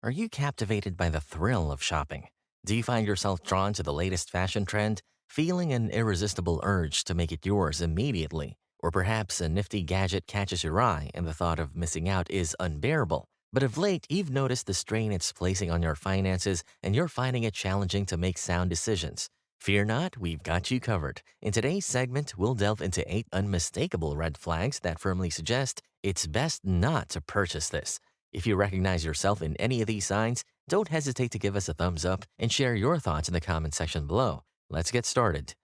Are you captivated by the thrill of shopping? Do you find yourself drawn to the latest fashion trend, feeling an irresistible urge to make it yours immediately? Or perhaps a nifty gadget catches your eye and the thought of missing out is unbearable? But of late, you've noticed the strain it's placing on your finances and you're finding it challenging to make sound decisions. Fear not, we've got you covered. In today's segment, we'll delve into 8 unmistakable red flags that firmly suggest it's best not to purchase this. If you recognize yourself in any of these signs, don't hesitate to give us a thumbs up and share your thoughts in the comment section below. Let's get started.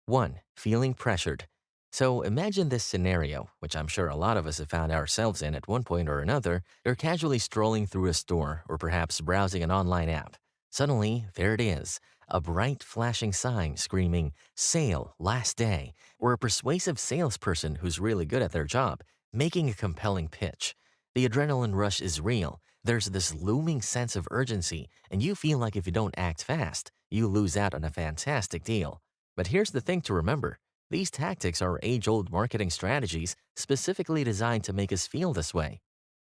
1. Feeling pressured. So imagine this scenario, which I'm sure a lot of us have found ourselves in at one point or another. You're casually strolling through a store or perhaps browsing an online app. Suddenly, there it is, a bright flashing sign screaming, "Sale, last day," or a persuasive salesperson who's really good at their job, making a compelling pitch. The adrenaline rush is real. There's this looming sense of urgency, and you feel like if you don't act fast, you lose out on a fantastic deal. But here's the thing to remember. These tactics are age-old marketing strategies specifically designed to make us feel this way.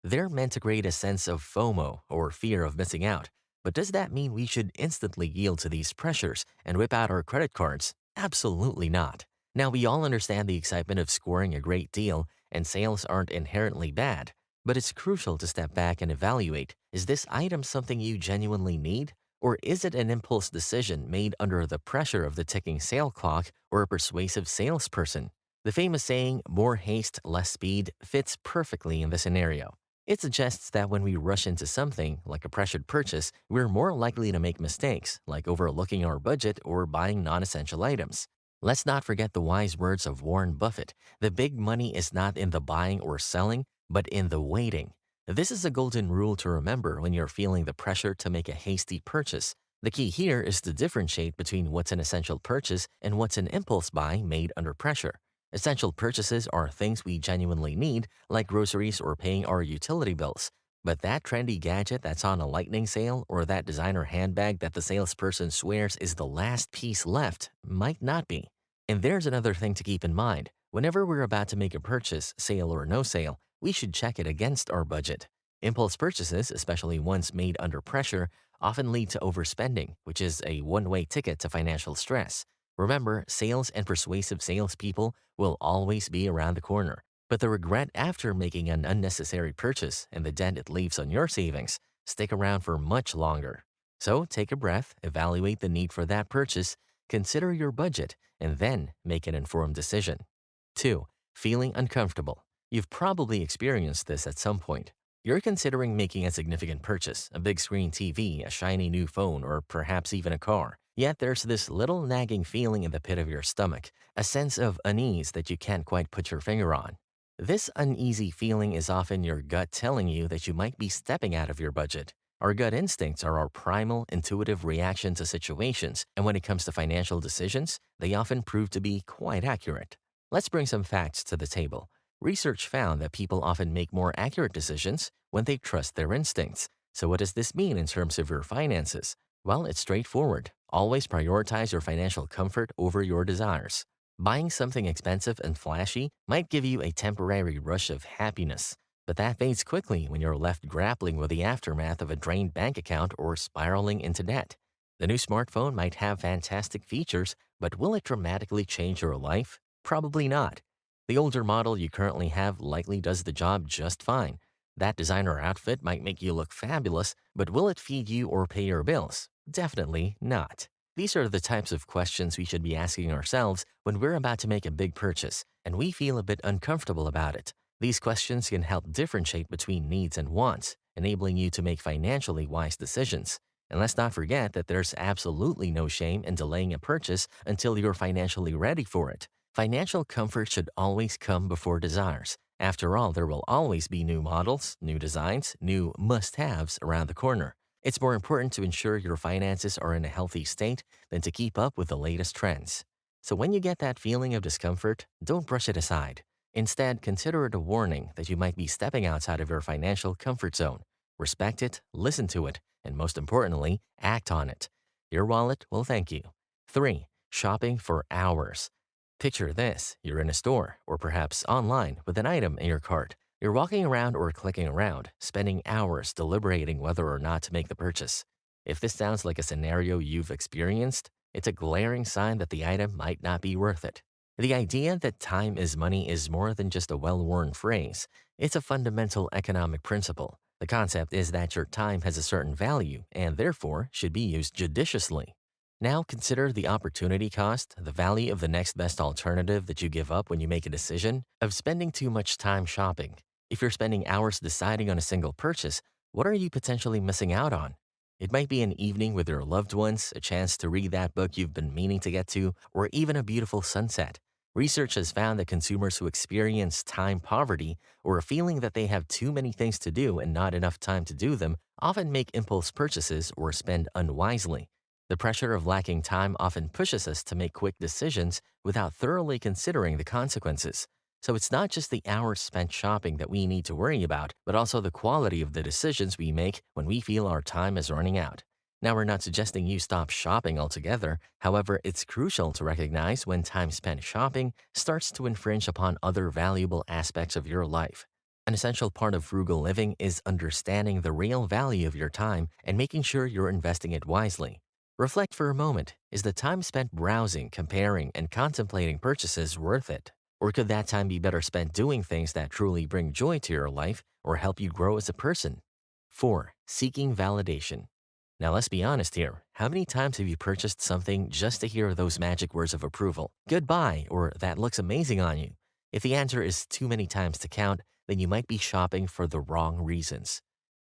They're meant to create a sense of FOMO, or fear of missing out. But does that mean we should instantly yield to these pressures and whip out our credit cards? Absolutely not. Now, we all understand the excitement of scoring a great deal, and sales aren't inherently bad. But it's crucial to step back and evaluate, is this item something you genuinely need? Or is it an impulse decision made under the pressure of the ticking sale clock or a persuasive salesperson? The famous saying, "more haste, less speed," fits perfectly in this scenario. It suggests that when we rush into something, like a pressured purchase, we're more likely to make mistakes, like overlooking our budget or buying non-essential items. Let's not forget the wise words of Warren Buffett. The big money is not in the buying or selling, but in the waiting. This is a golden rule to remember when you're feeling the pressure to make a hasty purchase. The key here is to differentiate between what's an essential purchase and what's an impulse buy made under pressure. Essential purchases are things we genuinely need, like groceries or paying our utility bills. But that trendy gadget that's on a lightning sale or that designer handbag that the salesperson swears is the last piece left might not be. And there's another thing to keep in mind. Whenever we're about to make a purchase, sale or no sale, we should check it against our budget. Impulse purchases, especially ones made under pressure, often lead to overspending, which is a one-way ticket to financial stress. Remember, sales and persuasive salespeople will always be around the corner, but the regret after making an unnecessary purchase and the dent it leaves on your savings stick around for much longer. So take a breath, evaluate the need for that purchase, consider your budget, and then make an informed decision. 2. Feeling uncomfortable. You've probably experienced this at some point. You're considering making a significant purchase, a big screen TV, a shiny new phone, or perhaps even a car. Yet there's this little nagging feeling in the pit of your stomach, a sense of unease that you can't quite put your finger on. This uneasy feeling is often your gut telling you that you might be stepping out of your budget. Our gut instincts are our primal, intuitive reaction to situations, and when it comes to financial decisions, they often prove to be quite accurate. Let's bring some facts to the table. Research found that people often make more accurate decisions when they trust their instincts. So what does this mean in terms of your finances? Well, it's straightforward. Always prioritize your financial comfort over your desires. Buying something expensive and flashy might give you a temporary rush of happiness, but that fades quickly when you're left grappling with the aftermath of a drained bank account or spiraling into debt. The new smartphone might have fantastic features, but will it dramatically change your life? Probably not. The older model you currently have likely does the job just fine. That designer outfit might make you look fabulous, but will it feed you or pay your bills? Definitely not. These are the types of questions we should be asking ourselves when we're about to make a big purchase and we feel a bit uncomfortable about it. These questions can help differentiate between needs and wants, enabling you to make financially wise decisions. And let's not forget that there's absolutely no shame in delaying a purchase until you're financially ready for it. Financial comfort should always come before desires. After all, there will always be new models, new designs, new must-haves around the corner. It's more important to ensure your finances are in a healthy state than to keep up with the latest trends. So when you get that feeling of discomfort, don't brush it aside. Instead, consider it a warning that you might be stepping outside of your financial comfort zone. Respect it, listen to it, and most importantly, act on it. Your wallet will thank you. 3. Shopping for hours. Picture this, you're in a store or perhaps online with an item in your cart. You're walking around or clicking around, spending hours deliberating whether or not to make the purchase. If this sounds like a scenario you've experienced, it's a glaring sign that the item might not be worth it. The idea that time is money is more than just a well worn phrase, it's a fundamental economic principle. The concept is that your time has a certain value and therefore should be used judiciously. Now consider the opportunity cost, the value of the next best alternative that you give up when you make a decision, of spending too much time shopping. If you're spending hours deciding on a single purchase, what are you potentially missing out on? It might be an evening with your loved ones, a chance to read that book you've been meaning to get to, or even a beautiful sunset. Research has found that consumers who experience time poverty or a feeling that they have too many things to do and not enough time to do them often make impulse purchases or spend unwisely. The pressure of lacking time often pushes us to make quick decisions without thoroughly considering the consequences. So it's not just the hours spent shopping that we need to worry about, but also the quality of the decisions we make when we feel our time is running out. Now, we're not suggesting you stop shopping altogether. However, it's crucial to recognize when time spent shopping starts to infringe upon other valuable aspects of your life. An essential part of frugal living is understanding the real value of your time and making sure you're investing it wisely. Reflect for a moment. Is the time spent browsing, comparing, and contemplating purchases worth it? Or could that time be better spent doing things that truly bring joy to your life or help you grow as a person? 4. Seeking validation. Now, let's be honest here. How many times have you purchased something just to hear those magic words of approval? Goodbye, or that looks amazing on you. If the answer is too many times to count, then you might be shopping for the wrong reasons.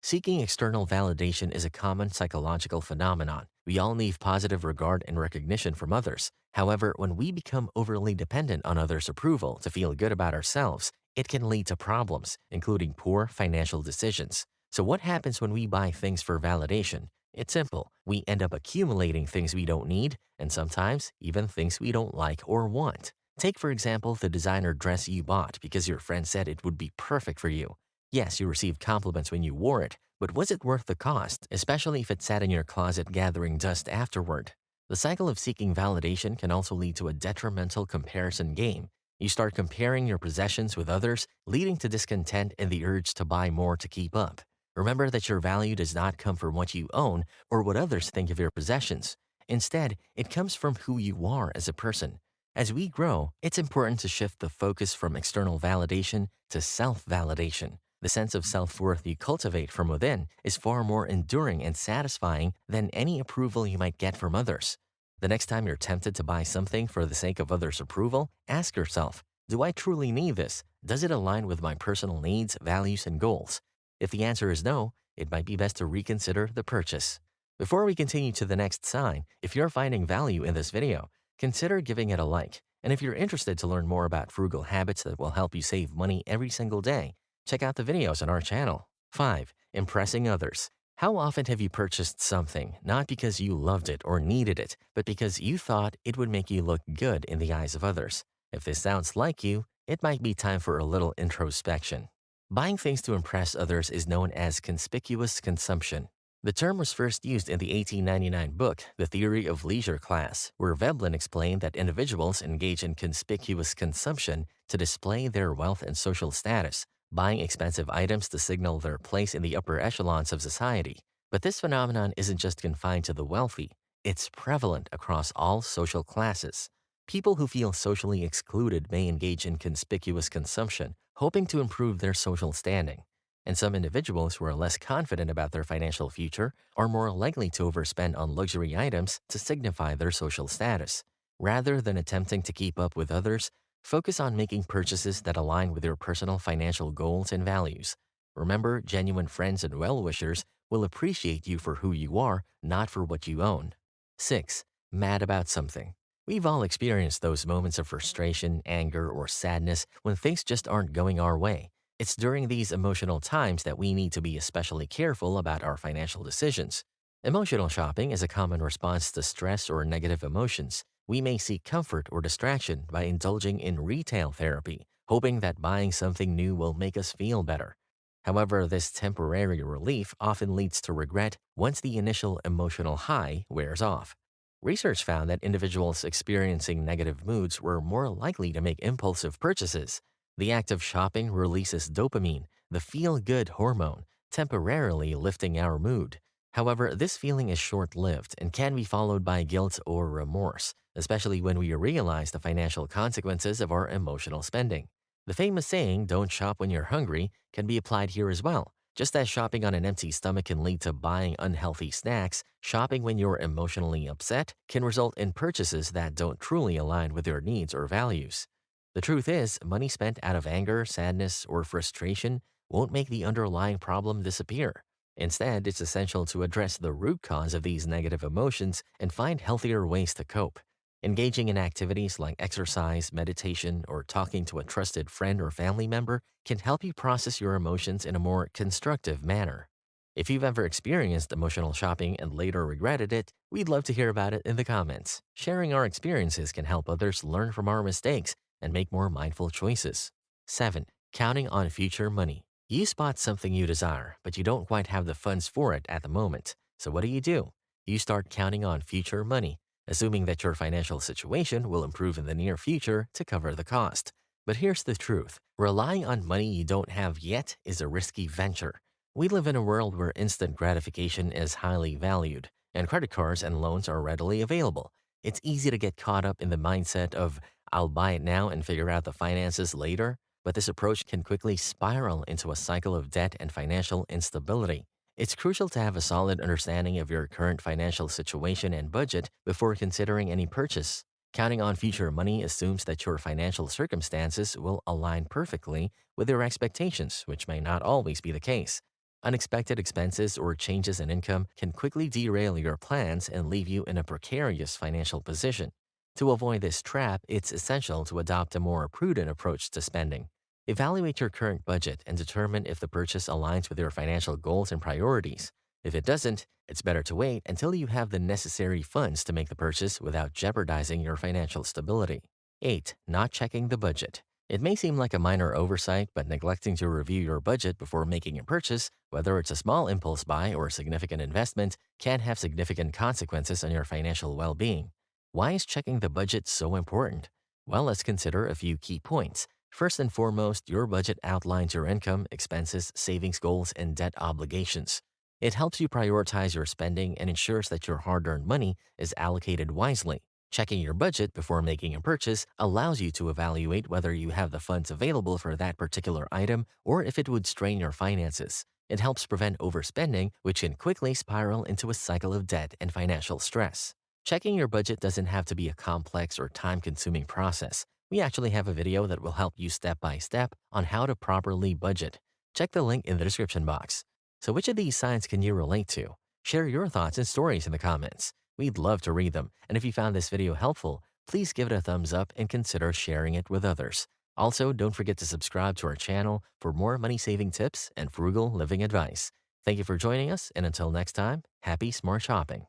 Seeking external validation is a common psychological phenomenon. We all need positive regard and recognition from others. However, when we become overly dependent on others' approval to feel good about ourselves, it can lead to problems, including poor financial decisions. So what happens when we buy things for validation? It's simple. We end up accumulating things we don't need, and sometimes even things we don't like or want. Take, for example, the designer dress you bought because your friend said it would be perfect for you. Yes, you received compliments when you wore it, but was it worth the cost, especially if it sat in your closet gathering dust afterward? The cycle of seeking validation can also lead to a detrimental comparison game. You start comparing your possessions with others, leading to discontent and the urge to buy more to keep up. Remember that your value does not come from what you own or what others think of your possessions. Instead, it comes from who you are as a person. As we grow, it's important to shift the focus from external validation to self-validation. The sense of self-worth you cultivate from within is far more enduring and satisfying than any approval you might get from others. The next time you're tempted to buy something for the sake of others' approval, ask yourself, do I truly need this? Does it align with my personal needs, values, and goals? If the answer is no, it might be best to reconsider the purchase. Before we continue to the next sign, if you're finding value in this video, consider giving it a like. And if you're interested to learn more about frugal habits that will help you save money every single day, check out the videos on our channel. 5. Impressing others. How often have you purchased something not because you loved it or needed it, but because you thought it would make you look good in the eyes of others? If this sounds like you, it might be time for a little introspection. Buying things to impress others is known as conspicuous consumption. The term was first used in the 1899 book, The Theory of Leisure Class, where Veblen explained that individuals engage in conspicuous consumption to display their wealth and social status, buying expensive items to signal their place in the upper echelons of society. But this phenomenon isn't just confined to the wealthy. It's prevalent across all social classes. People who feel socially excluded may engage in conspicuous consumption, hoping to improve their social standing. And some individuals who are less confident about their financial future are more likely to overspend on luxury items to signify their social status. Rather than attempting to keep up with others, focus on making purchases that align with your personal financial goals and values. Remember, genuine friends and well-wishers will appreciate you for who you are, not for what you own. 6. Mad about something. We've all experienced those moments of frustration, anger, or sadness when things just aren't going our way. It's during these emotional times that we need to be especially careful about our financial decisions. Emotional shopping is a common response to stress or negative emotions. We may seek comfort or distraction by indulging in retail therapy, hoping that buying something new will make us feel better. However, this temporary relief often leads to regret once the initial emotional high wears off. Research found that individuals experiencing negative moods were more likely to make impulsive purchases. The act of shopping releases dopamine, the feel-good hormone, temporarily lifting our mood. However, this feeling is short-lived and can be followed by guilt or remorse, especially when we realize the financial consequences of our emotional spending. The famous saying, "don't shop when you're hungry," can be applied here as well. Just as shopping on an empty stomach can lead to buying unhealthy snacks, shopping when you're emotionally upset can result in purchases that don't truly align with your needs or values. The truth is, money spent out of anger, sadness, or frustration won't make the underlying problem disappear. Instead, it's essential to address the root cause of these negative emotions and find healthier ways to cope. Engaging in activities like exercise, meditation, or talking to a trusted friend or family member can help you process your emotions in a more constructive manner. If you've ever experienced emotional shopping and later regretted it, we'd love to hear about it in the comments. Sharing our experiences can help others learn from our mistakes and make more mindful choices. 7. Counting on future money. You spot something you desire, but you don't quite have the funds for it at the moment. So what do? You start counting on future money, assuming that your financial situation will improve in the near future to cover the cost. But here's the truth. Relying on money you don't have yet is a risky venture. We live in a world where instant gratification is highly valued, and credit cards and loans are readily available. It's easy to get caught up in the mindset of, "I'll buy it now and figure out the finances later," but this approach can quickly spiral into a cycle of debt and financial instability. It's crucial to have a solid understanding of your current financial situation and budget before considering any purchase. Counting on future money assumes that your financial circumstances will align perfectly with your expectations, which may not always be the case. Unexpected expenses or changes in income can quickly derail your plans and leave you in a precarious financial position. To avoid this trap, it's essential to adopt a more prudent approach to spending. Evaluate your current budget and determine if the purchase aligns with your financial goals and priorities. If it doesn't, it's better to wait until you have the necessary funds to make the purchase without jeopardizing your financial stability. 8. Not checking the budget. It may seem like a minor oversight, but neglecting to review your budget before making a purchase, whether it's a small impulse buy or a significant investment, can have significant consequences on your financial well-being. Why is checking the budget so important? Well, let's consider a few key points. First and foremost, your budget outlines your income, expenses, savings goals, and debt obligations. It helps you prioritize your spending and ensures that your hard-earned money is allocated wisely. Checking your budget before making a purchase allows you to evaluate whether you have the funds available for that particular item or if it would strain your finances. It helps prevent overspending, which can quickly spiral into a cycle of debt and financial stress. Checking your budget doesn't have to be a complex or time-consuming process. We actually have a video that will help you step by step on how to properly budget. Check the link in the description box. So which of these signs can you relate to? Share your thoughts and stories in the comments. We'd love to read them. And if you found this video helpful, please give it a thumbs up and consider sharing it with others. Also, don't forget to subscribe to our channel for more money-saving tips and frugal living advice. Thank you for joining us, and until next time, happy smart shopping.